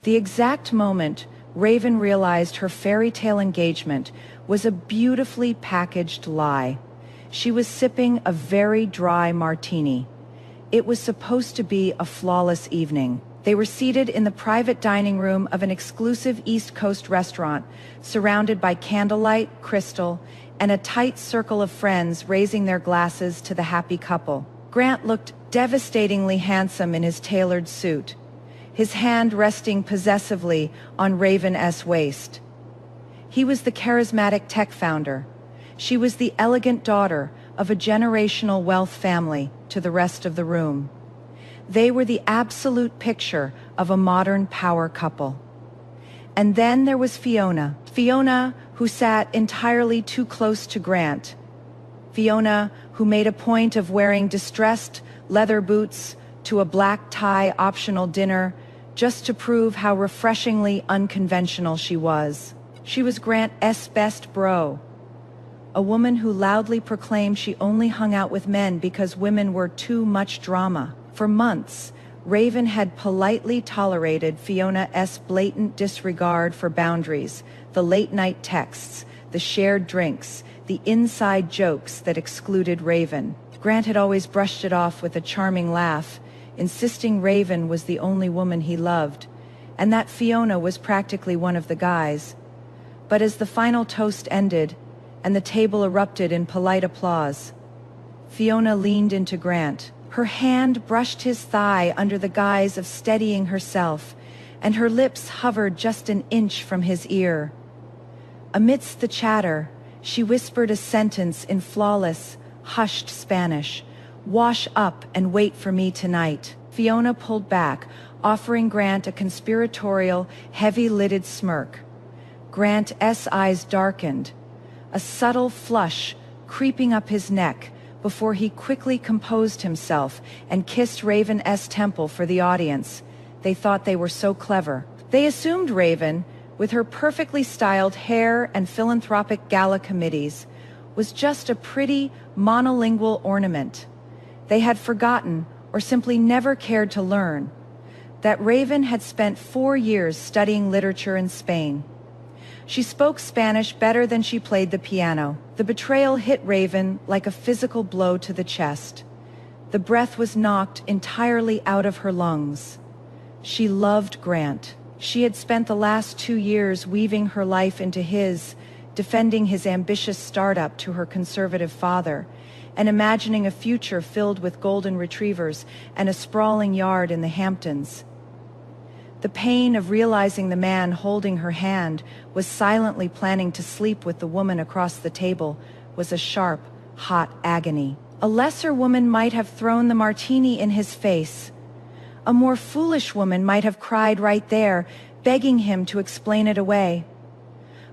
The exact moment Raven realized her fairy tale engagement was a beautifully packaged lie. She was sipping a very dry martini. It was supposed to be a flawless evening. They were seated in the private dining room of an exclusive East Coast restaurant, surrounded by candlelight, crystal, and a tight circle of friends raising their glasses to the happy couple. Grant looked devastatingly handsome in his tailored suit, his hand resting possessively on Raven's waist. He was the charismatic tech founder. She was the elegant daughter of a generational wealth family to the rest of the room. They were the absolute picture of a modern power couple. And then there was Fiona. Fiona, who sat entirely too close to Grant. Fiona, who made a point of wearing distressed leather boots to a black tie optional dinner just to prove how refreshingly unconventional she was. She was Grant's best bro. A woman who loudly proclaimed she only hung out with men because women were too much drama. For months, Raven had politely tolerated Fiona's blatant disregard for boundaries, the late-night texts, the shared drinks, the inside jokes that excluded Raven. Grant had always brushed it off with a charming laugh, insisting Raven was the only woman he loved, and that Fiona was practically one of the guys. But as the final toast ended, and the table erupted in polite applause, Fiona leaned into Grant. Her hand brushed his thigh under the guise of steadying herself, and her lips hovered just an inch from his ear. Amidst the chatter, she whispered a sentence in flawless, hushed Spanish. "Wash up and wait for me tonight." Fiona pulled back, offering Grant a conspiratorial, heavy-lidded smirk. Grant's eyes darkened, a subtle flush creeping up his neck, before he quickly composed himself and kissed Raven's temple for the audience. They thought they were so clever. They assumed Raven, with her perfectly styled hair and philanthropic gala committees, was just a pretty, monolingual ornament. They had forgotten, or simply never cared to learn, that Raven had spent 4 years studying literature in Spain. She spoke Spanish better than she played the piano. The betrayal hit Raven like a physical blow to the chest. The breath was knocked entirely out of her lungs. She loved Grant. She had spent the last 2 years weaving her life into his, defending his ambitious startup to her conservative father, and imagining a future filled with golden retrievers and a sprawling yard in the Hamptons. The pain of realizing the man holding her hand was silently planning to sleep with the woman across the table was a sharp, hot agony. A lesser woman might have thrown the martini in his face. A more foolish woman might have cried right there, begging him to explain it away.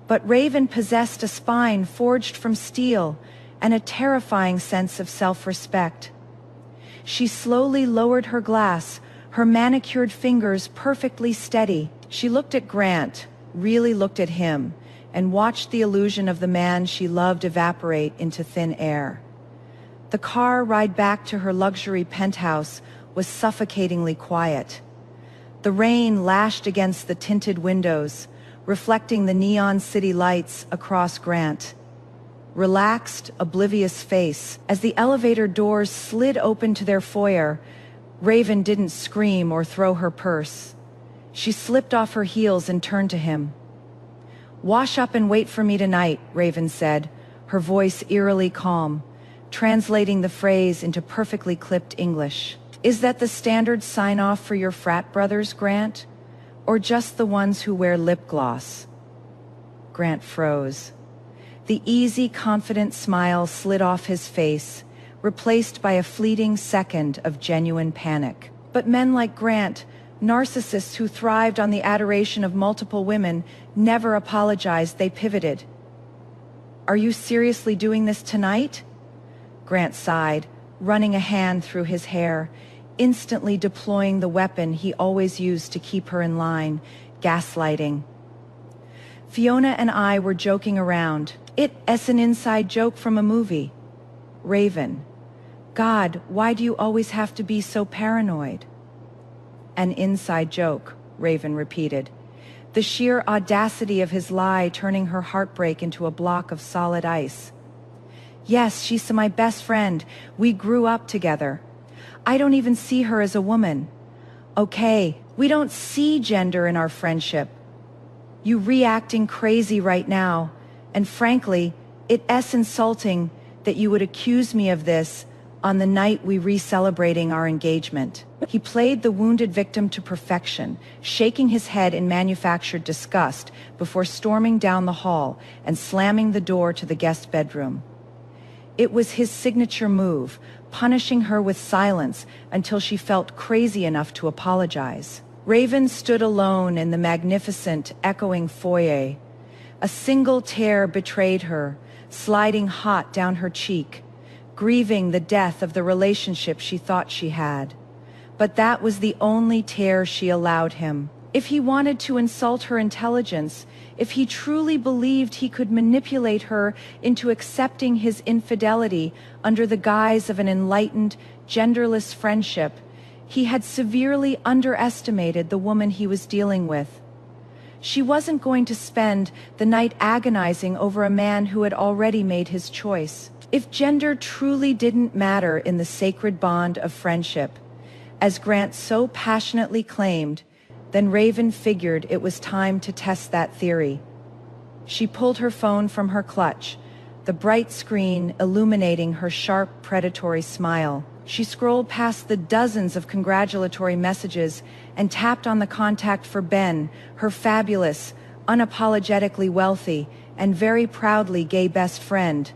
But Raven possessed a spine forged from steel and a terrifying sense of self-respect. She slowly lowered her glass, her manicured fingers perfectly steady. She looked at Grant, really looked at him, and watched the illusion of the man she loved evaporate into thin air. The car ride back to her luxury penthouse was suffocatingly quiet. The rain lashed against the tinted windows, reflecting the neon city lights across Grant. Relaxed, oblivious face, as the elevator doors slid open to their foyer, Raven didn't scream or throw her purse. She slipped off her heels and turned to him. "Wash up and wait for me tonight," Raven said, her voice eerily calm, translating the phrase into perfectly clipped English. "Is that the standard sign-off for your frat brothers, Grant? Or just the ones who wear lip gloss?" Grant froze. The easy, confident smile slid off his face, replaced by a fleeting second of genuine panic. But men like Grant, narcissists who thrived on the adoration of multiple women, never apologized. They pivoted. "Are you seriously doing this tonight?" Grant sighed, running a hand through his hair, instantly deploying the weapon he always used to keep her in line, gaslighting. "Fiona and I were joking around. It's an inside joke from a movie." Raven: "God, why do you always have to be so paranoid?" "An inside joke," Raven repeated, the sheer audacity of his lie turning her heartbreak into a block of solid ice. Yes, she's my best friend. We grew up together. I don't even see her as a woman. Okay, we don't see gender in our friendship. You reacting crazy right now, and frankly, it's insulting that you would accuse me of this on the night we re-celebrating our engagement. He played the wounded victim to perfection, shaking his head in manufactured disgust before storming down the hall and slamming the door to the guest bedroom. It was his signature move, punishing her with silence until she felt crazy enough to apologize. Raven stood alone in the magnificent, echoing foyer. A single tear betrayed her, sliding hot down her cheek, grieving the death of the relationship she thought she had. But that was the only tear she allowed him. If he wanted to insult her intelligence, if he truly believed he could manipulate her into accepting his infidelity under the guise of an enlightened, genderless friendship, he had severely underestimated the woman he was dealing with. She wasn't going to spend the night agonizing over a man who had already made his choice. If gender truly didn't matter in the sacred bond of friendship, as Grant so passionately claimed, then Raven figured it was time to test that theory. She pulled her phone from her clutch, the bright screen illuminating her sharp, predatory smile. She scrolled past the dozens of congratulatory messages and tapped on the contact for Ben, her fabulous, unapologetically wealthy, and very proudly gay best friend.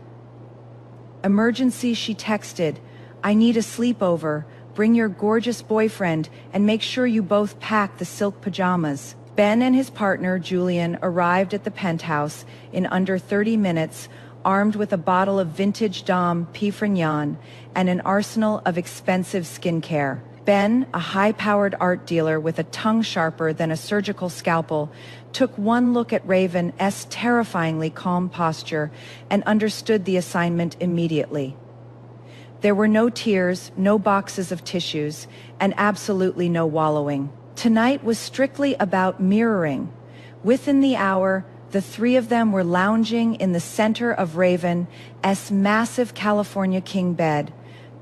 Emergency, she texted, I need a sleepover. Bring your gorgeous boyfriend and make sure you both pack the silk pajamas. Ben and his partner, Julian, arrived at the penthouse in under 30 minutes, armed with a bottle of vintage Dom Pifrignon and an arsenal of expensive skincare. Ben, a high-powered art dealer with a tongue sharper than a surgical scalpel, took one look at Raven's terrifyingly calm posture and understood the assignment immediately. There were no tears, no boxes of tissues, and absolutely no wallowing. Tonight was strictly about mirroring. Within the hour, the three of them were lounging in the center of Raven's massive California king bed,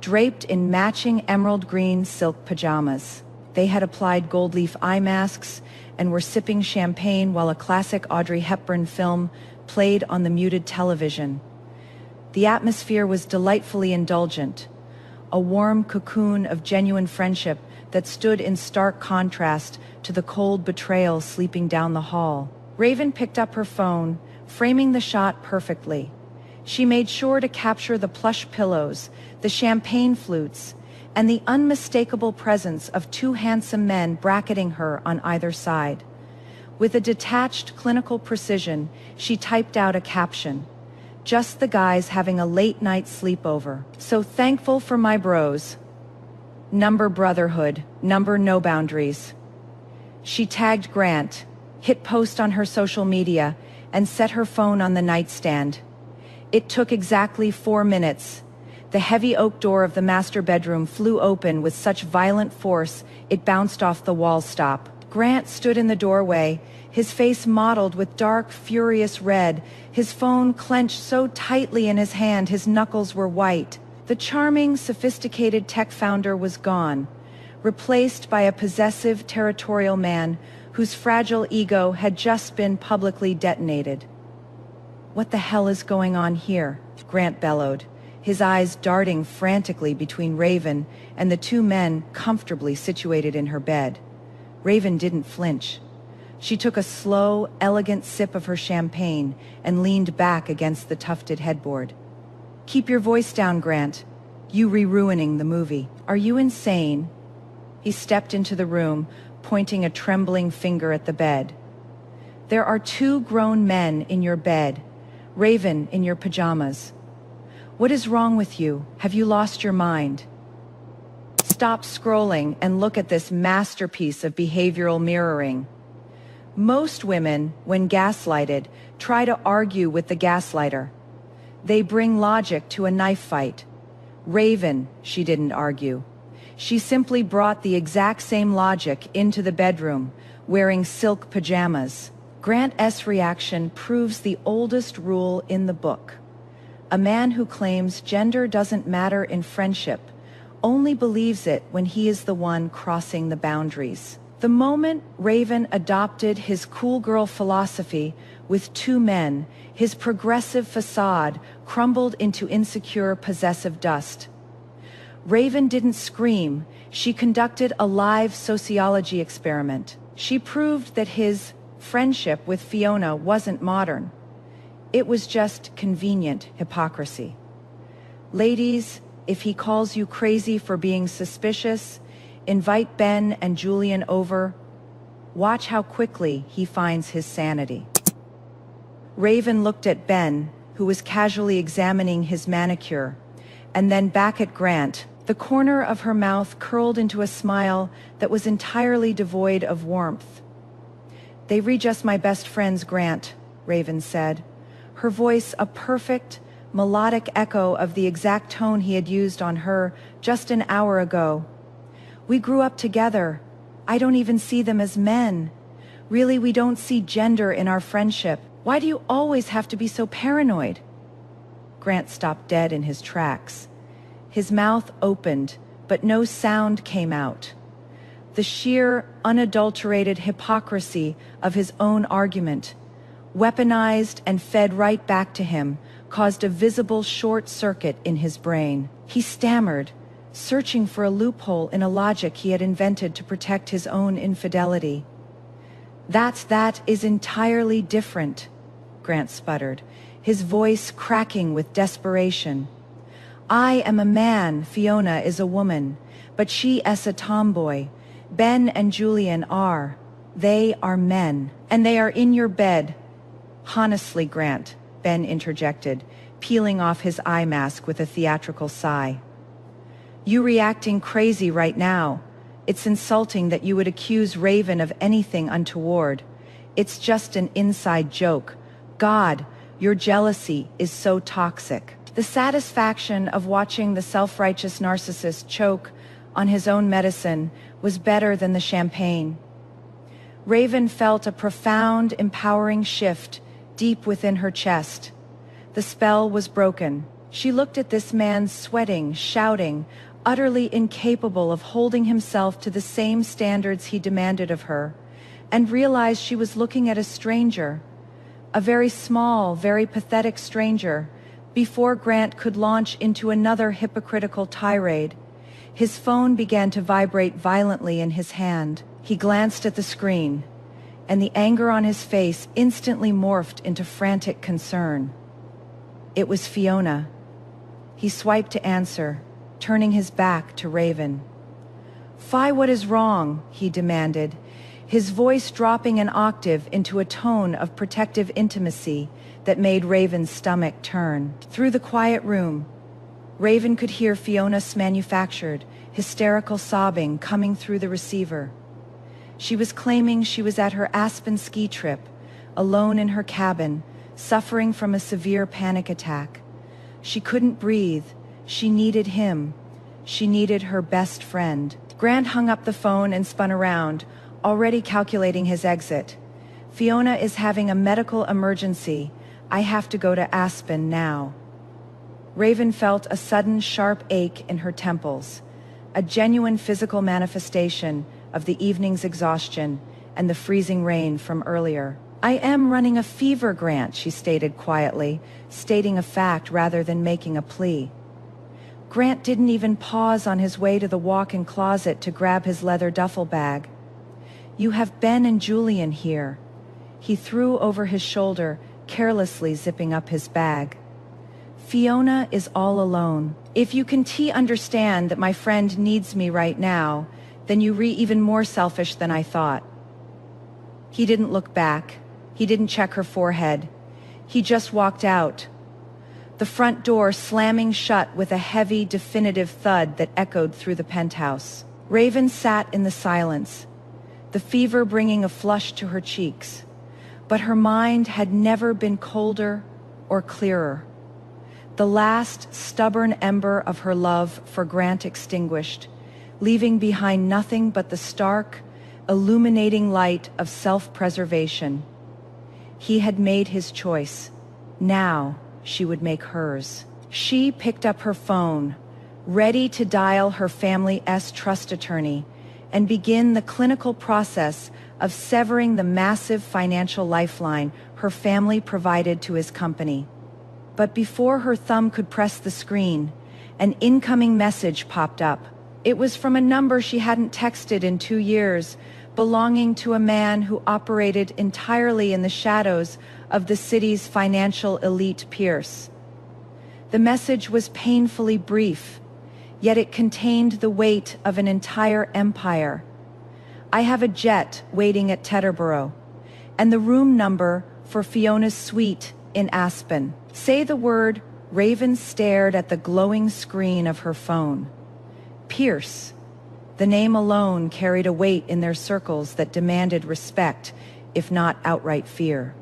draped in matching emerald green silk pajamas. They had applied gold leaf eye masks and were sipping champagne while a classic Audrey Hepburn film played on the muted television. The atmosphere was delightfully indulgent, a warm cocoon of genuine friendship that stood in stark contrast to the cold betrayal sleeping down the hall. Raven picked up her phone, framing the shot perfectly. She made sure to capture the plush pillows, the champagne flutes, and the unmistakable presence of two handsome men bracketing her on either side. With a detached, clinical precision, she typed out a caption. Just the guys having a late-night sleepover. So thankful for my bros. Number brotherhood, number no boundaries. She tagged Grant, hit post on her social media, and set her phone on the nightstand. It took exactly 4 minutes. The heavy oak door of the master bedroom flew open with such violent force it bounced off the wall stop. Grant stood in the doorway, his face mottled with dark, furious red, his phone clenched so tightly in his hand his knuckles were white. The charming, sophisticated tech founder was gone, replaced by a possessive, territorial man whose fragile ego had just been publicly detonated. What the hell is going on here? Grant bellowed, his eyes darting frantically between Raven and the two men comfortably situated in her bed. Raven didn't flinch. She took a slow, elegant sip of her champagne and leaned back against the tufted headboard. Keep your voice down, Grant. You re-ruining the movie. Are you insane? He stepped into the room, pointing a trembling finger at the bed. There are 2 grown men in your bed, Raven in your pajamas. What is wrong with you? Have you lost your mind? Stop scrolling and look at this masterpiece of behavioral mirroring. Most women, when gaslighted, try to argue with the gaslighter. They bring logic to a knife fight. Raven, she didn't argue. She simply brought the exact same logic into the bedroom, wearing silk pajamas. Grant's reaction proves the oldest rule in the book. A man who claims gender doesn't matter in friendship only believes it when he is the one crossing the boundaries. The moment Raven adopted his cool girl philosophy with two men, his progressive facade crumbled into insecure, possessive dust. Raven didn't scream. She conducted a live sociology experiment. She proved that his friendship with Fiona wasn't modern. It was just convenient hypocrisy. Ladies, if he calls you crazy for being suspicious, invite Ben and Julian over. Watch how quickly he finds his sanity. Raven looked at Ben, who was casually examining his manicure, and then back at Grant. The corner of her mouth curled into a smile that was entirely devoid of warmth. "They read just my best friends, Grant," Raven said, her voice a perfect, melodic echo of the exact tone he had used on her just an hour ago. "We grew up together. I don't even see them as men. Really, we don't see gender in our friendship. Why do you always have to be so paranoid?" Grant stopped dead in his tracks. His mouth opened, but no sound came out. The sheer, unadulterated hypocrisy of his own argument, weaponized and fed right back to him, caused a visible short circuit in his brain. He stammered, searching for a loophole in a logic he had invented to protect his own infidelity. That is entirely different," Grant sputtered, his voice cracking with desperation. "I am a man, Fiona is a woman, but she is a tomboy. Ben and Julian are. They are men, and they are in your bed." "Honestly, Grant," Ben interjected, peeling off his eye mask with a theatrical sigh. "You reacting crazy right now. It's insulting that you would accuse Raven of anything untoward. It's just an inside joke. God, your jealousy is so toxic." The satisfaction of watching the self-righteous narcissist choke on his own medicine was better than the champagne. Raven felt a profound, empowering shift deep within her chest. The spell was broken. She looked at this man sweating, shouting, utterly incapable of holding himself to the same standards he demanded of her, and realized she was looking at a stranger, a very small, very pathetic stranger. Before Grant could launch into another hypocritical tirade, his phone began to vibrate violently in his hand. He glanced at the screen, and the anger on his face instantly morphed into frantic concern. It was Fiona. He swiped to answer, turning his back to Raven. "Fi, what is wrong?" he demanded, his voice dropping an octave into a tone of protective intimacy that made Raven's stomach turn. Through the quiet room, Raven could hear Fiona's manufactured, hysterical sobbing coming through the receiver. She was claiming she was at her Aspen ski trip, alone in her cabin, suffering from a severe panic attack. She couldn't breathe. She needed him. She needed her best friend. Grant hung up the phone and spun around, already calculating his exit. "Fiona is having a medical emergency. I have to go to Aspen now." Raven felt a sudden sharp ache in her temples, a genuine physical manifestation of the evening's exhaustion and the freezing rain from earlier. "I am running a fever, Grant," she stated quietly, stating a fact rather than making a plea. Grant didn't even pause on his way to the walk-in closet to grab his leather duffel bag. "You have Ben and Julian here." He threw over his shoulder, carelessly zipping up his bag. "Fiona is all alone. If you can understand that my friend needs me right now, then you're even more selfish than I thought." He didn't look back. He didn't check her forehead. He just walked out, the front door slamming shut with a heavy, definitive thud that echoed through the penthouse. Raven sat in the silence, the fever bringing a flush to her cheeks. But her mind had never been colder or clearer. The last stubborn ember of her love for Grant extinguished, leaving behind nothing but the stark, illuminating light of self-preservation. He had made his choice. Now she would make hers. She picked up her phone, ready to dial her family's trust attorney and begin the clinical process of severing the massive financial lifeline her family provided to his company. But before her thumb could press the screen, an incoming message popped up. It was from a number she hadn't texted in 2 years, belonging to a man who operated entirely in the shadows of the city's financial elite Pierce. The message was painfully brief, yet it contained the weight of an entire empire. I have a jet waiting at Teterboro, and the room number for Fiona's suite in Aspen. Say the word. Raven stared at the glowing screen of her phone. Pierce. The name alone carried a weight in their circles that demanded respect, if not outright fear.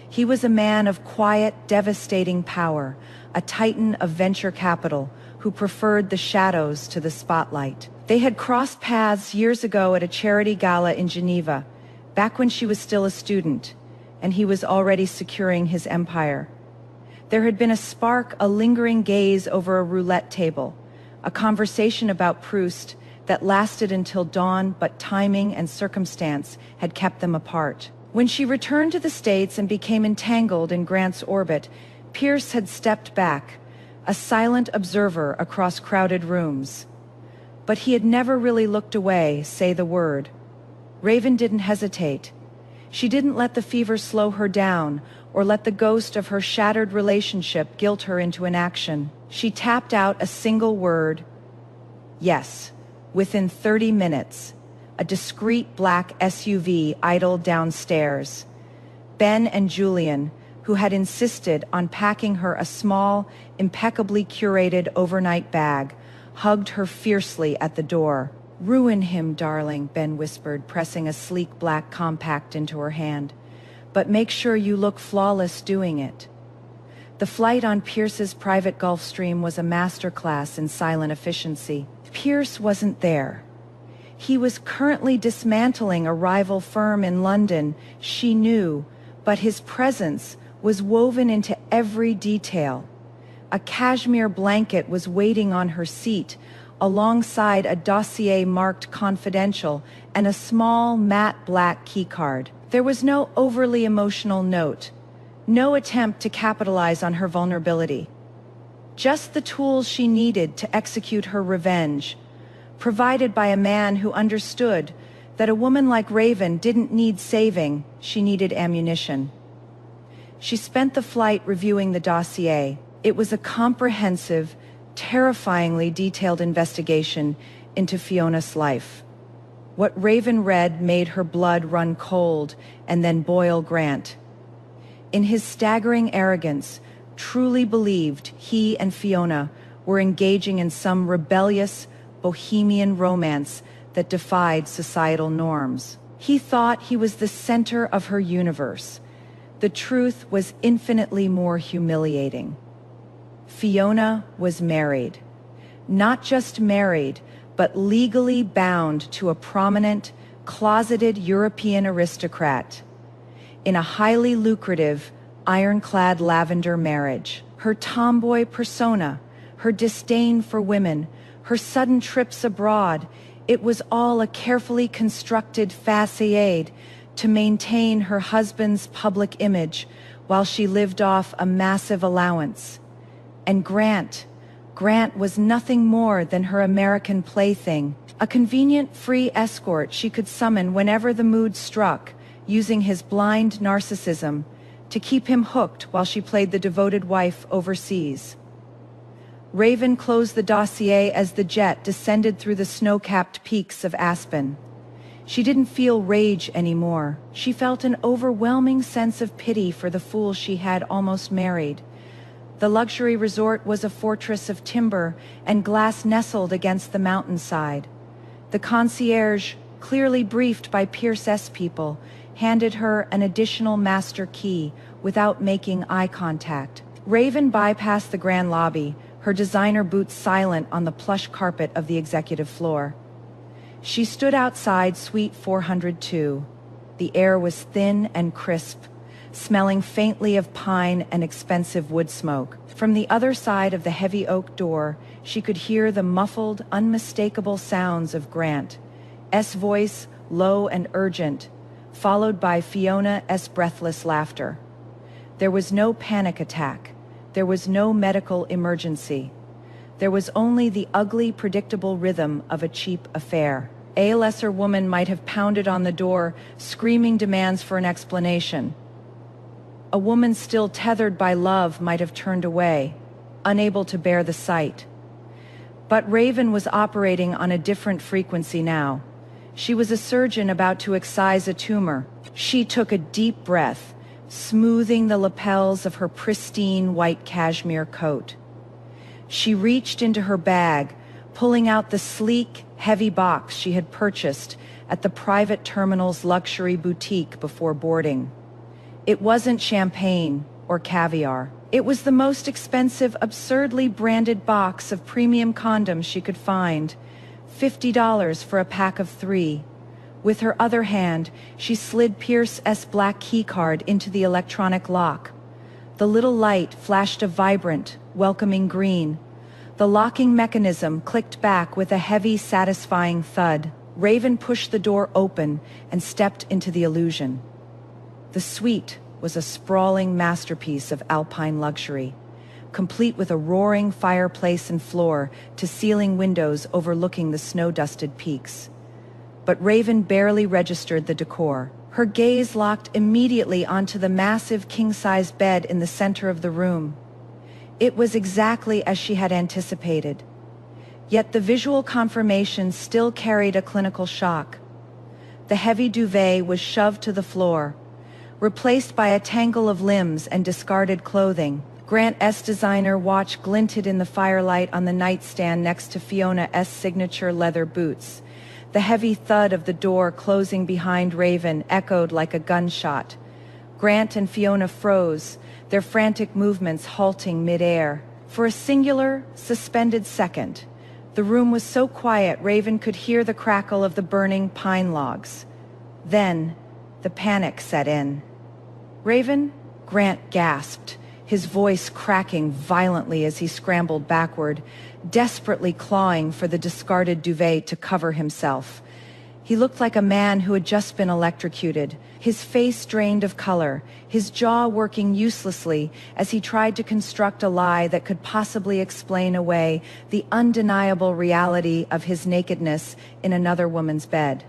He was a man of quiet, devastating power, a titan of venture capital who preferred the shadows to the spotlight. They had crossed paths years ago at a charity gala in Geneva, back when she was still a student, and he was already securing his empire. There had been a spark, a lingering gaze over a roulette table, a conversation about Proust that lasted until dawn, but timing and circumstance had kept them apart. When she returned to the States and became entangled in Grant's orbit, Pierce had stepped back, a silent observer across crowded rooms. But he had never really looked away, say the word. Raven didn't hesitate. She didn't let the fever slow her down, or let the ghost of her shattered relationship guilt her into inaction. She tapped out a single word. Yes. Within 30 minutes, a discreet black SUV idled downstairs. Ben and Julian, who had insisted on packing her a small, impeccably curated overnight bag, hugged her fiercely at the door. "Ruin him, darling," Ben whispered, pressing a sleek black compact into her hand. "But make sure you look flawless doing it." The flight on Pierce's private Gulfstream was a masterclass in silent efficiency. Pierce wasn't there. He was currently dismantling a rival firm in London, she knew, but his presence was woven into every detail. A cashmere blanket was waiting on her seat, alongside a dossier marked confidential and a small matte black keycard. There was no overly emotional note, no attempt to capitalize on her vulnerability. Just the tools she needed to execute her revenge, provided by a man who understood that a woman like Raven didn't need saving, she needed ammunition. She spent the flight reviewing the dossier. It was a comprehensive, terrifyingly detailed investigation into Fiona's life. What Raven read made her blood run cold and then boil Grant. In his staggering arrogance, truly believed he and Fiona were engaging in some rebellious, bohemian romance that defied societal norms. He thought he was the center of her universe. The truth was infinitely more humiliating. Fiona was married. Not just married, but legally bound to a prominent, closeted European aristocrat. In a highly lucrative, ironclad lavender marriage. Her tomboy persona, her disdain for women, her sudden trips abroad, it was all a carefully constructed facade to maintain her husband's public image while she lived off a massive allowance. And Grant was nothing more than her American plaything, a convenient free escort she could summon whenever the mood struck, using his blind narcissism to keep him hooked while she played the devoted wife overseas. Raven closed the dossier as the jet descended through the snow-capped peaks of Aspen. She didn't feel rage anymore. She felt an overwhelming sense of pity for the fool she had almost married. The luxury resort was a fortress of timber and glass nestled against the mountainside. The concierge, clearly briefed by Pierce's people, handed her an additional master key without making eye contact. Raven bypassed the grand lobby, her designer boots silent on the plush carpet of the executive floor. She stood outside Suite 402. The air was thin and crisp, smelling faintly of pine and expensive wood smoke. From the other side of the heavy oak door, she could hear the muffled, unmistakable sounds of Grant's voice, low and urgent, followed by Fiona's breathless laughter. There was no panic attack. There was no medical emergency. There was only the ugly, predictable rhythm of a cheap affair. A lesser woman might have pounded on the door, screaming demands for an explanation. A woman still tethered by love might have turned away, unable to bear the sight. But Raven was operating on a different frequency now. She was a surgeon about to excise a tumor. She took a deep breath, smoothing the lapels of her pristine white cashmere coat. She reached into her bag, pulling out the sleek, heavy box she had purchased at the private terminal's luxury boutique before boarding. It wasn't champagne or caviar. It was the most expensive, absurdly branded box of premium condoms she could find, $50 for a pack of 3. With her other hand, she slid Pierce's black keycard into the electronic lock. The little light flashed a vibrant, welcoming green. The locking mechanism clicked back with a heavy, satisfying thud. Raven pushed the door open and stepped into the illusion. The suite was a sprawling masterpiece of alpine luxury, complete with a roaring fireplace and floor-to-ceiling windows overlooking the snow-dusted peaks. But Raven barely registered the decor. Her gaze locked immediately onto the massive king-size bed in the center of the room. It was exactly as she had anticipated. Yet the visual confirmation still carried a clinical shock. The heavy duvet was shoved to the floor, replaced by a tangle of limbs and discarded clothing. Grant's designer watch glinted in the firelight on the nightstand next to Fiona's signature leather boots. The heavy thud of the door closing behind Raven echoed like a gunshot. Grant and Fiona froze, their frantic movements halting mid-air. For a singular, suspended second, the room was so quiet Raven could hear the crackle of the burning pine logs. Then, the panic set in. "Raven?" Grant gasped, his voice cracking violently as he scrambled backward, desperately clawing for the discarded duvet to cover himself. He looked like a man who had just been electrocuted, his face drained of color, his jaw working uselessly as he tried to construct a lie that could possibly explain away the undeniable reality of his nakedness in another woman's bed.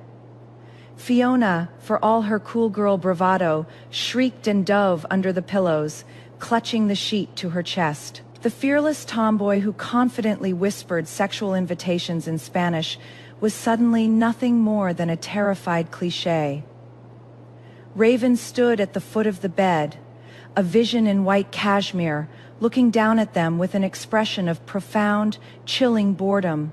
Fiona, for all her cool girl bravado, shrieked and dove under the pillows, clutching the sheet to her chest. The fearless tomboy who confidently whispered sexual invitations in Spanish was suddenly nothing more than a terrified cliché. Raven stood at the foot of the bed, a vision in white cashmere, looking down at them with an expression of profound, chilling boredom.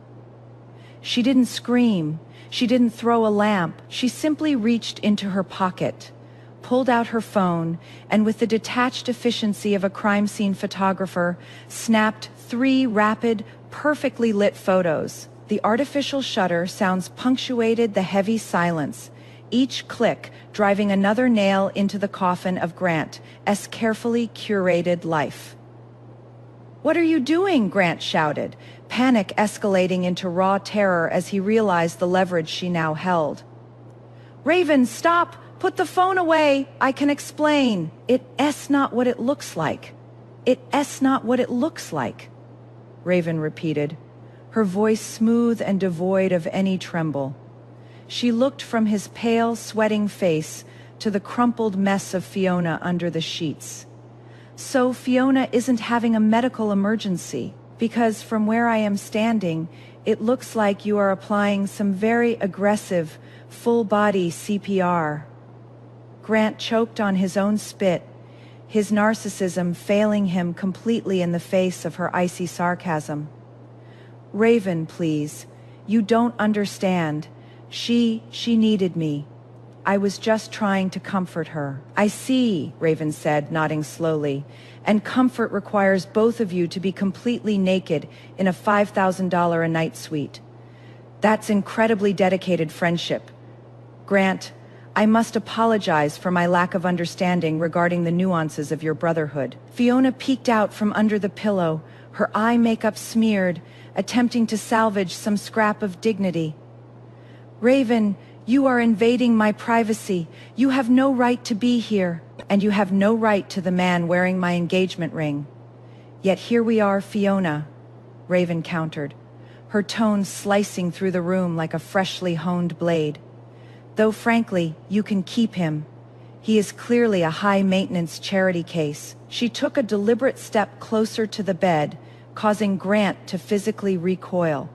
She didn't scream. She didn't throw a lamp. She simply reached into her pocket, pulled out her phone, and with the detached efficiency of a crime scene photographer, snapped 3 rapid, perfectly lit photos. The artificial shutter sounds punctuated the heavy silence, each click driving another nail into the coffin of Grant's carefully curated life. "What are you doing?" Grant shouted, panic escalating into raw terror as he realized the leverage she now held. "Raven, stop! Put the phone away! I can explain. It's not what it looks like. It's not what it looks like," Raven repeated, her voice smooth and devoid of any tremble. She looked from his pale, sweating face to the crumpled mess of Fiona under the sheets. "So Fiona isn't having a medical emergency, because from where I am standing, it looks like you are applying some very aggressive, full-body CPR." Grant choked on his own spit, his narcissism failing him completely in the face of her icy sarcasm. "Raven, please. You don't understand. She needed me. I was just trying to comfort her." "I see," Raven said, nodding slowly. "And comfort requires both of you to be completely naked in a $5,000 a night suite. That's incredibly dedicated friendship. Grant, I must apologize for my lack of understanding regarding the nuances of your brotherhood. Fiona peeked out from under the pillow, her eye makeup smeared, attempting to salvage some scrap of dignity. Raven, you are invading my privacy. You have no right to be here, and you have no right to the man wearing my engagement ring. Yet here we are, Fiona, Raven countered, her tone slicing through the room like a freshly honed blade. Though frankly, you can keep him. He is clearly a high-maintenance charity case. She took a deliberate step closer to the bed, causing Grant to physically recoil.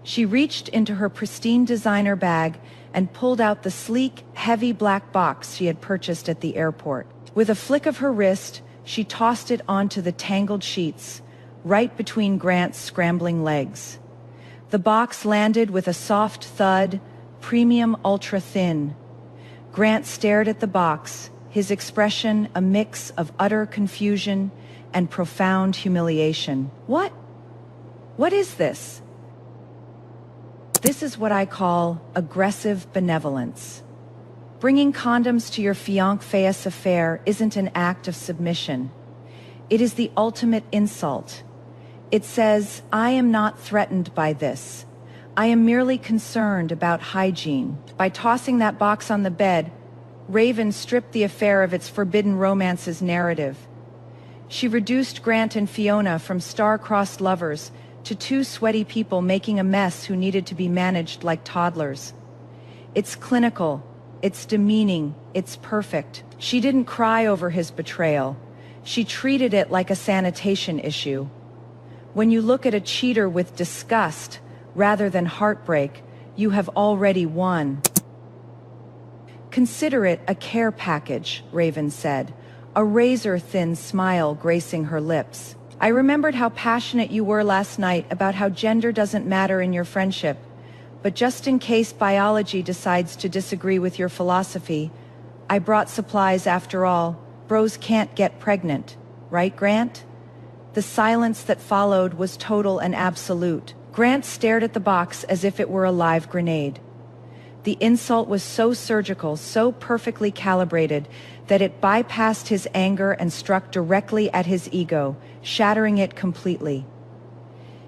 She reached into her pristine designer bag and pulled out the sleek, heavy black box she had purchased at the airport. With a flick of her wrist, she tossed it onto the tangled sheets, right between Grant's scrambling legs. The box landed with a soft thud, premium ultra-thin. Grant stared at the box, his expression a mix of utter confusion and profound humiliation. What is this? This is what I call aggressive benevolence. Bringing condoms to your fiancé's affair isn't an act of submission. It is the ultimate insult. It says, I am not threatened by this. I am merely concerned about hygiene. By tossing that box on the bed, Raven stripped the affair of its forbidden romances narrative. She reduced Grant and Fiona from star-crossed lovers to two sweaty people making a mess who needed to be managed like toddlers. It's clinical, it's demeaning, it's perfect. She didn't cry over his betrayal. She treated it like a sanitation issue. When you look at a cheater with disgust rather than heartbreak, you have already won. Consider it a care package, Raven said, a razor-thin smile gracing her lips. I remembered how passionate you were last night about how gender doesn't matter in your friendship, but just in case biology decides to disagree with your philosophy, I brought supplies after all. Bros can't get pregnant, right, Grant? The silence that followed was total and absolute. Grant stared at the box as if it were a live grenade. The insult was so surgical, so perfectly calibrated, that it bypassed his anger and struck directly at his ego, shattering it completely.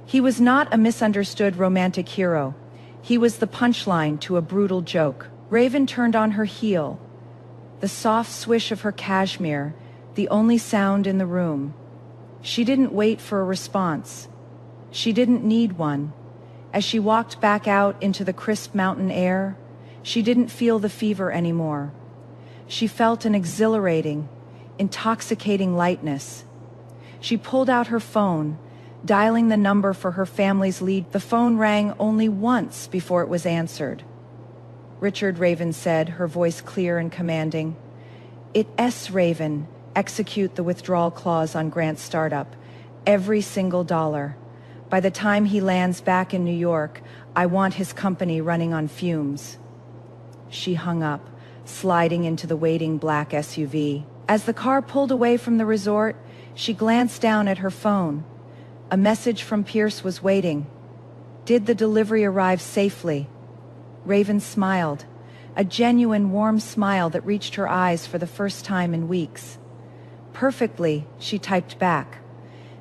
He was not a misunderstood romantic hero. He was the punchline to a brutal joke. Raven turned on her heel. The soft swish of her cashmere, the only sound in the room. She didn't wait for a response. She didn't need one. As she walked back out into the crisp mountain air, she didn't feel the fever anymore. She felt an exhilarating, intoxicating lightness. She pulled out her phone, dialing the number for her family's lead. The phone rang only once before it was answered. Richard, Raven said, her voice clear and commanding. It's Raven. Execute the withdrawal clause on Grant's startup. Every single dollar. By the time he lands back in New York, I want his company running on fumes. She hung up, sliding into the waiting black SUV. As the car pulled away from the resort, she glanced down at her phone. A message from Pierce was waiting. Did the delivery arrive safely? Raven smiled, a genuine warm smile that reached her eyes for the first time in weeks. Perfectly, she typed back.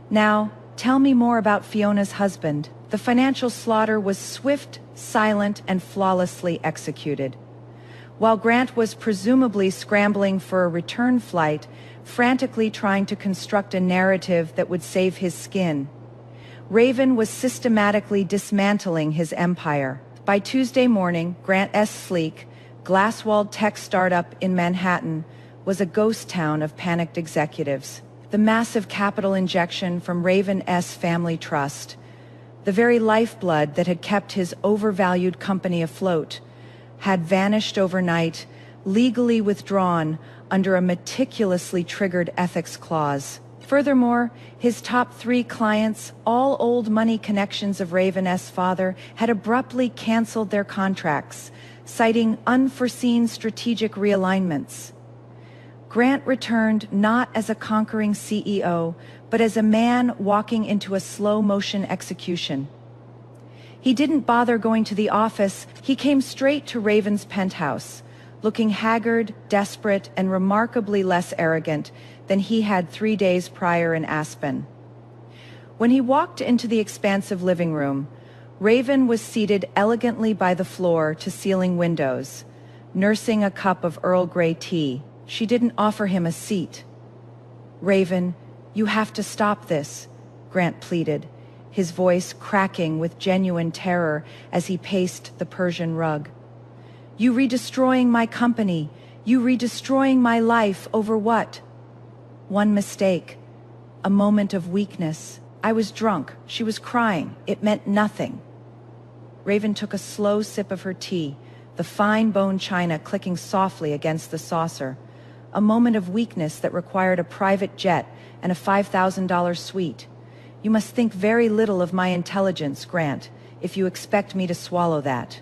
Now, tell me more about Fiona's husband. The financial slaughter was swift, silent, and flawlessly executed. While Grant was presumably scrambling for a return flight, frantically trying to construct a narrative that would save his skin, Raven was systematically dismantling his empire. By Tuesday morning, Grant's sleek, glass-walled tech startup in Manhattan was a ghost town of panicked executives. The massive capital injection from Raven's family trust, the very lifeblood that had kept his overvalued company afloat, had vanished overnight, legally withdrawn under a meticulously triggered ethics clause. Furthermore, his top 3 clients, all old money connections of Raven's father, had abruptly canceled their contracts, citing unforeseen strategic realignments. Grant returned not as a conquering CEO, but as a man walking into a slow-motion execution. He didn't bother going to the office. He came straight to Raven's penthouse, looking haggard, desperate, and remarkably less arrogant than he had 3 days prior in Aspen. When he walked into the expansive living room, Raven was seated elegantly by the floor-to-ceiling windows, nursing a cup of Earl Grey tea. She didn't offer him a seat. "Raven, you have to stop this," Grant pleaded, his voice cracking with genuine terror as he paced the Persian rug. "You redestroying my company, you redestroying my life over what?" "One mistake, a moment of weakness. I was drunk, she was crying, it meant nothing." Raven took a slow sip of her tea, the fine bone china clicking softly against the saucer. "A moment of weakness that required a private jet and a $5,000 suite. You must think very little of my intelligence, Grant, if you expect me to swallow that."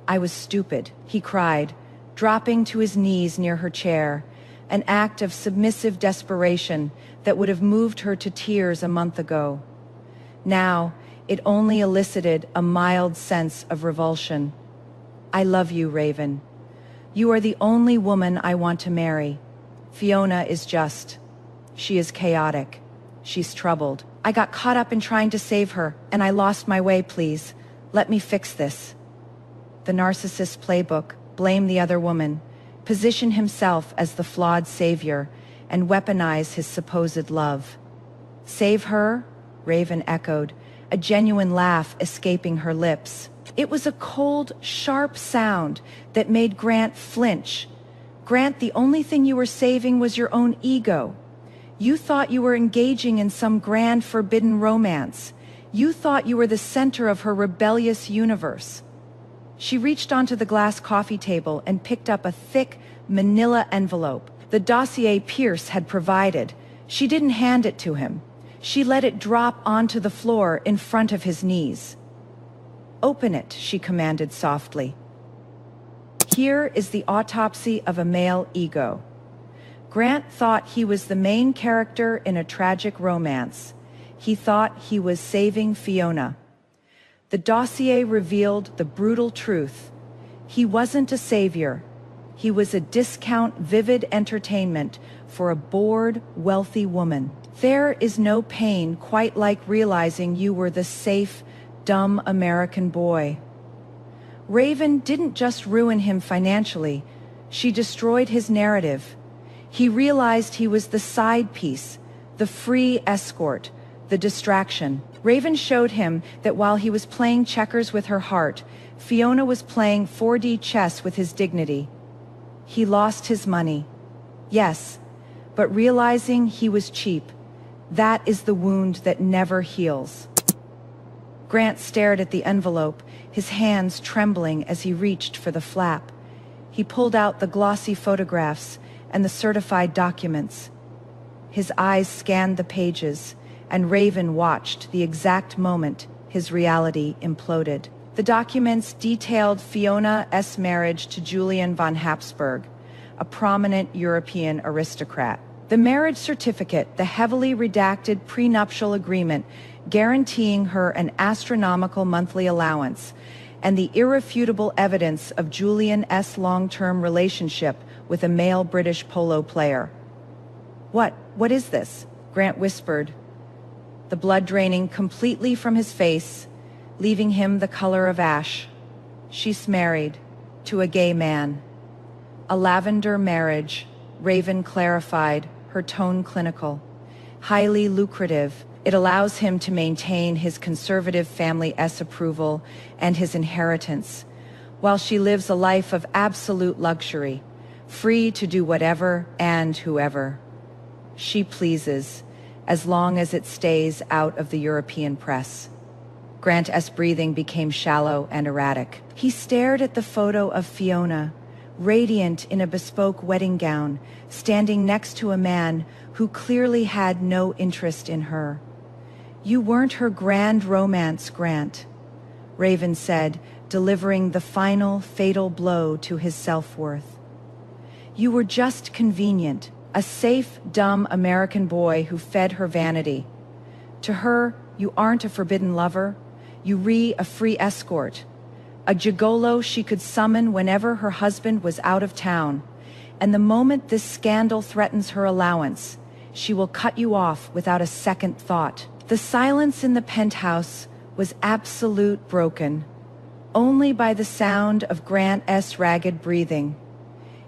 "I was stupid," he cried, dropping to his knees near her chair, an act of submissive desperation that would have moved her to tears a month ago. Now, it only elicited a mild sense of revulsion. "I love you, Raven. You are the only woman I want to marry. Fiona is just. She is chaotic. She's troubled. I got caught up in trying to save her, and I lost my way, please. Let me fix this." The narcissist's playbook: blame the other woman, position himself as the flawed savior, and weaponize his supposed love. "Save her?" Raven echoed, a genuine laugh escaping her lips. It was a cold, sharp sound that made Grant flinch. "Grant, the only thing you were saving was your own ego. You thought you were engaging in some grand forbidden romance. You thought you were the center of her rebellious universe." She reached onto the glass coffee table and picked up a thick, manila envelope, the dossier Pierce had provided. She didn't hand it to him. She let it drop onto the floor in front of his knees. "Open it," she commanded softly. Here is the autopsy of a male ego. Grant thought he was the main character in a tragic romance. He thought he was saving Fiona. The dossier revealed the brutal truth. He wasn't a savior. He was a discount vivid entertainment for a bored, wealthy woman. There is no pain quite like realizing you were the safe, dumb American boy. Raven didn't just ruin him financially, she destroyed his narrative. He realized he was the side piece, the free escort, the distraction. Raven showed him that while he was playing checkers with her heart, Fiona was playing 4D chess with his dignity. He lost his money. Yes, but realizing he was cheap, that is the wound that never heals. Grant stared at the envelope, his hands trembling as he reached for the flap. He pulled out the glossy photographs and the certified documents. His eyes scanned the pages, and Raven watched the exact moment his reality imploded. The documents detailed Fiona's marriage to Julian von Habsburg, a prominent European aristocrat. The marriage certificate, the heavily redacted prenuptial agreement guaranteeing her an astronomical monthly allowance, and the irrefutable evidence of Julian's long-term relationship with a male British polo player. What is this?" Grant whispered, the blood draining completely from his face, leaving him the color of ash. "She's married to a gay man." "A lavender marriage," Raven clarified, her tone clinical. "Highly lucrative. It allows him to maintain his conservative family's approval and his inheritance, while she lives a life of absolute luxury, free to do whatever and whoever she pleases, as long as it stays out of the European press." Grant's breathing became shallow and erratic. He stared at the photo of Fiona, radiant in a bespoke wedding gown, standing next to a man who clearly had no interest in her. "You weren't her grand romance, Grant," Raven said, delivering the final fatal blow to his self-worth. "You were just convenient, a safe, dumb American boy who fed her vanity. To her, you aren't a forbidden lover. a free escort, a gigolo she could summon whenever her husband was out of town. And the moment this scandal threatens her allowance, she will cut you off without a second thought. The silence in the penthouse was absolute, broken only by the sound of Grant's ragged breathing.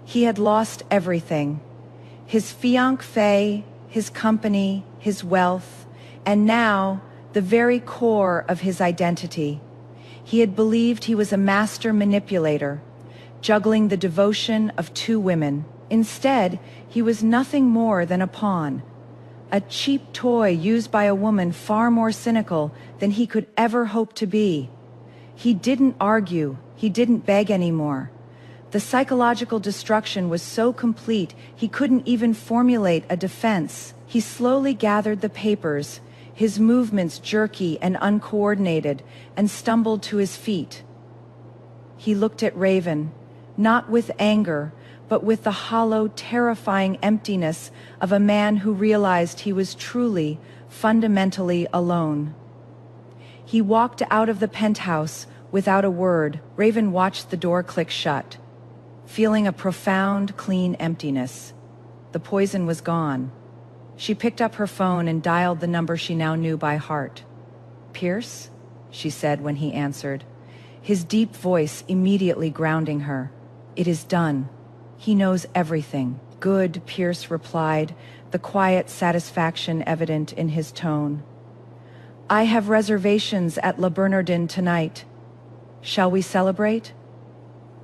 He had lost everything: his fiancée, his company, his wealth, and now the very core of his identity. He had believed he was a master manipulator, juggling the devotion of two women. Instead, he was nothing more than a pawn, a cheap toy used by a woman far more cynical than he could ever hope to be. He didn't argue, he didn't beg anymore. The psychological destruction was so complete he couldn't even formulate a defense. He slowly gathered the papers, his movements jerky and uncoordinated, and stumbled to his feet. He looked at Raven, not with anger, but with the hollow, terrifying emptiness of a man who realized he was truly, fundamentally alone. He walked out of the penthouse without a word. Raven watched the door click shut, feeling a profound, clean emptiness. The poison was gone. She picked up her phone and dialed the number she now knew by heart. "Pierce?" she said when he answered, his deep voice immediately grounding her. "It is done. He knows everything." "Good," Pierce replied, the quiet satisfaction evident in his tone. "I have reservations at La Bernardin tonight. Shall we celebrate?"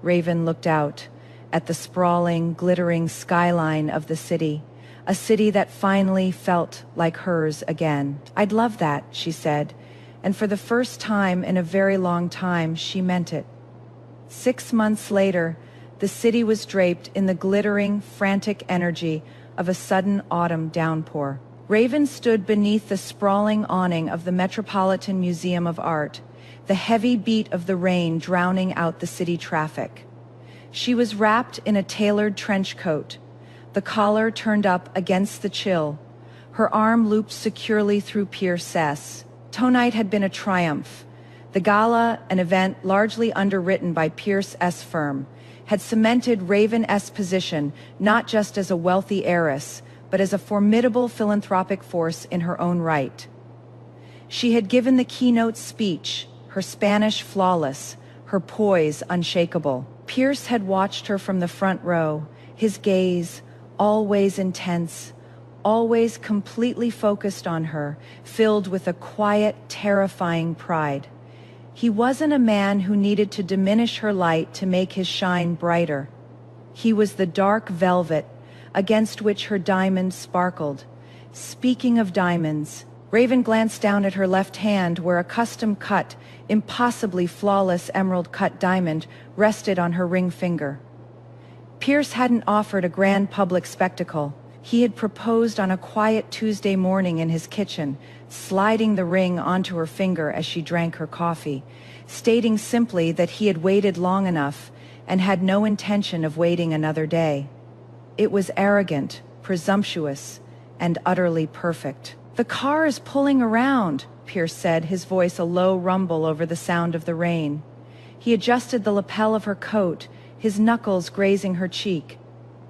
Raven looked out at the sprawling, glittering skyline of the city, a city that finally felt like hers again. "I'd love that," she said, and for the first time in a very long time, she meant it. 6 months later, the city was draped in the glittering, frantic energy of a sudden autumn downpour. Raven stood beneath the sprawling awning of the Metropolitan Museum of Art, the heavy beat of the rain drowning out the city traffic. She was wrapped in a tailored trench coat, the collar turned up against the chill, her arm looped securely through Pierce's. Tonight had been a triumph. The gala, an event largely underwritten by Pierce's firm, had cemented Raven's position not just as a wealthy heiress, but as a formidable philanthropic force in her own right. She had given the keynote speech, her Spanish flawless, her poise unshakable. Pierce had watched her from the front row, his gaze, always intense, always completely focused on her, filled with a quiet, terrifying pride. He wasn't a man who needed to diminish her light to make his shine brighter. He was the dark velvet against which her diamond sparkled. Speaking of diamonds, Raven glanced down at her left hand where a custom-cut, impossibly flawless emerald-cut diamond rested on her ring finger. Pierce hadn't offered a grand public spectacle. He had proposed on a quiet Tuesday morning in his kitchen, sliding the ring onto her finger as she drank her coffee, stating simply that he had waited long enough and had no intention of waiting another day. It was arrogant, presumptuous, and utterly perfect. "The car is pulling around," Pierce said, his voice a low rumble over the sound of the rain. He adjusted the lapel of her coat, his knuckles grazing her cheek.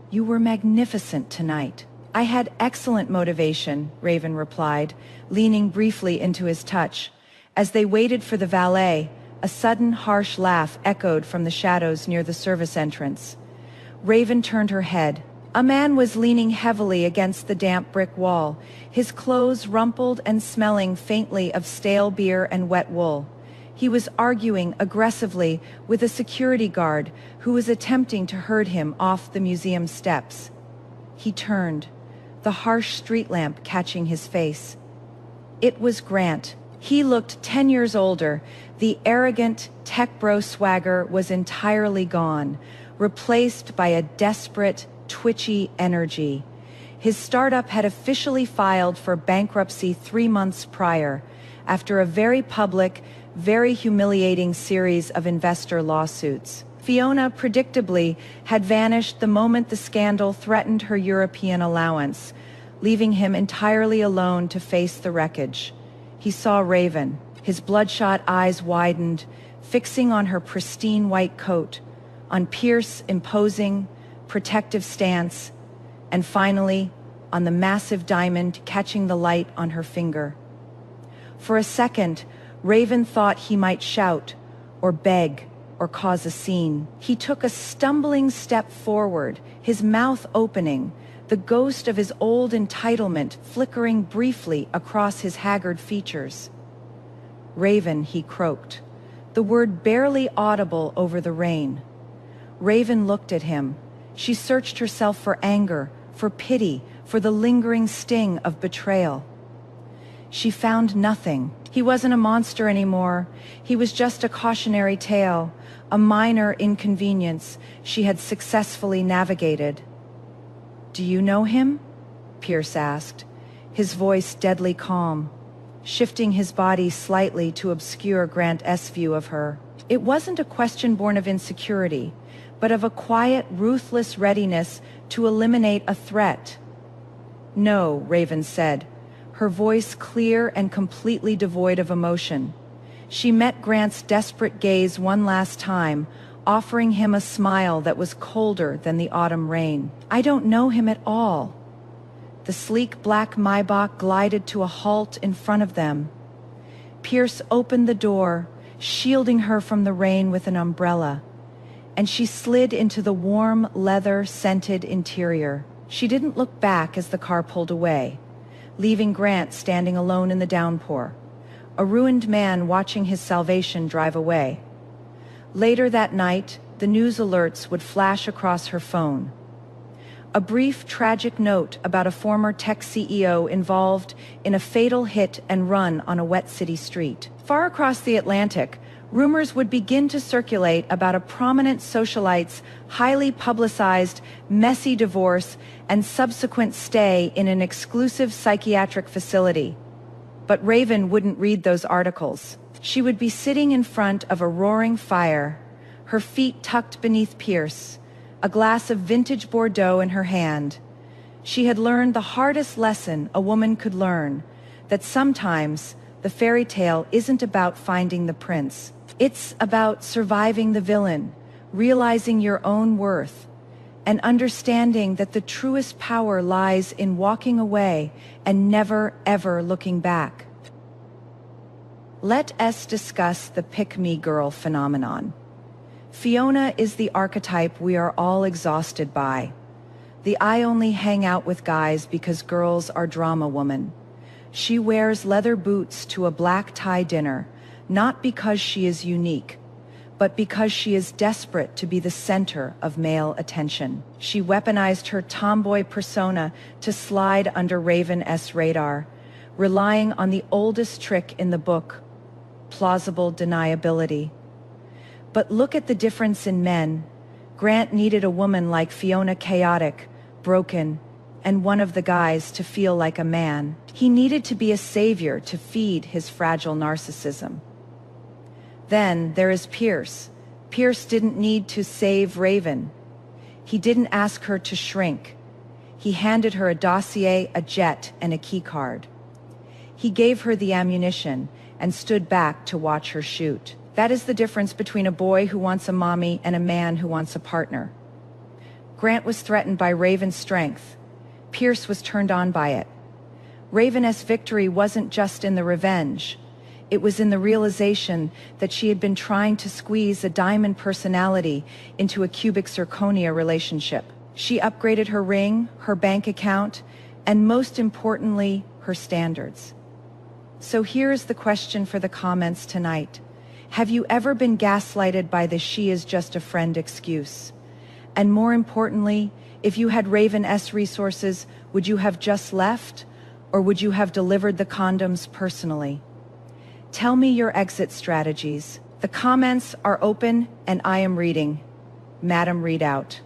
"You were magnificent tonight." "I had excellent motivation," Raven replied, leaning briefly into his touch. As they waited for the valet, a sudden harsh laugh echoed from the shadows near the service entrance. Raven turned her head. A man was leaning heavily against the damp brick wall, his clothes rumpled and smelling faintly of stale beer and wet wool. He was arguing aggressively with a security guard who was attempting to herd him off the museum steps. He turned, the harsh street lamp catching his face. It was Grant. He looked 10 years older. The arrogant tech bro swagger was entirely gone, replaced by a desperate, twitchy energy. His startup had officially filed for bankruptcy 3 months prior, after a very public, very humiliating series of investor lawsuits. Fiona, predictably, had vanished the moment the scandal threatened her European allowance, leaving him entirely alone to face the wreckage. He saw Raven. His bloodshot eyes widened, fixing on her pristine white coat, on Pierce's imposing, protective stance, and finally, on the massive diamond catching the light on her finger. For a second, Raven thought he might shout, or beg, or cause a scene. He took a stumbling step forward, his mouth opening, the ghost of his old entitlement flickering briefly across his haggard features. "Raven," he croaked, the word barely audible over the rain. Raven looked at him. She searched herself for anger, for pity, for the lingering sting of betrayal. She found nothing. He wasn't a monster anymore. He was just a cautionary tale, a minor inconvenience she had successfully navigated. "Do you know him?" Pierce asked, his voice deadly calm, shifting his body slightly to obscure Grant's view of her. It wasn't a question born of insecurity, but of a quiet, ruthless readiness to eliminate a threat. "No," Raven said, her voice clear and completely devoid of emotion. She met Grant's desperate gaze one last time, offering him a smile that was colder than the autumn rain. "I don't know him at all." The sleek black Maybach glided to a halt in front of them. Pierce opened the door, shielding her from the rain with an umbrella, and she slid into the warm, leather-scented interior. She didn't look back as the car pulled away, leaving Grant standing alone in the downpour, a ruined man watching his salvation drive away. Later that night, the news alerts would flash across her phone. A brief, tragic note about a former tech CEO involved in a fatal hit and run on a wet city street. Far across the Atlantic, rumors would begin to circulate about a prominent socialite's highly publicized, messy divorce and subsequent stay in an exclusive psychiatric facility. But Raven wouldn't read those articles. She would be sitting in front of a roaring fire, her feet tucked beneath Pierce, a glass of vintage Bordeaux in her hand. She had learned the hardest lesson a woman could learn, that sometimes the fairy tale isn't about finding the prince. It's about surviving the villain, realizing your own worth, and understanding that the truest power lies in walking away and never, ever looking back. Let us discuss the pick-me-girl phenomenon. Fiona is the archetype we are all exhausted by. The "I only hang out with guys because girls are drama" woman. She wears leather boots to a black tie dinner, not because she is unique, but because she is desperate to be the center of male attention. She weaponized her tomboy persona to slide under Raven's radar, relying on the oldest trick in the book, plausible deniability. But look at the difference in men. Grant needed a woman like Fiona, chaotic, broken, and one of the guys to feel like a man. He needed to be a savior to feed his fragile narcissism. Then there is Pierce. Pierce didn't need to save Raven. He didn't ask her to shrink. He handed her a dossier, a jet, and a key card. He gave her the ammunition and stood back to watch her shoot. That is the difference between a boy who wants a mommy and a man who wants a partner. Grant was threatened by Raven's strength. Pierce was turned on by it. Raven's victory wasn't just in the revenge. It was in the realization that she had been trying to squeeze a diamond personality into a cubic zirconia relationship. She upgraded her ring, her bank account, and most importantly, her standards. So here's the question for the comments tonight. Have you ever been gaslighted by the "she is just a friend" excuse? And more importantly, if you had Raven's resources, would you have just left, or would you have delivered the condoms personally? Tell me your exit strategies. The comments are open and I am reading. Madam Readout.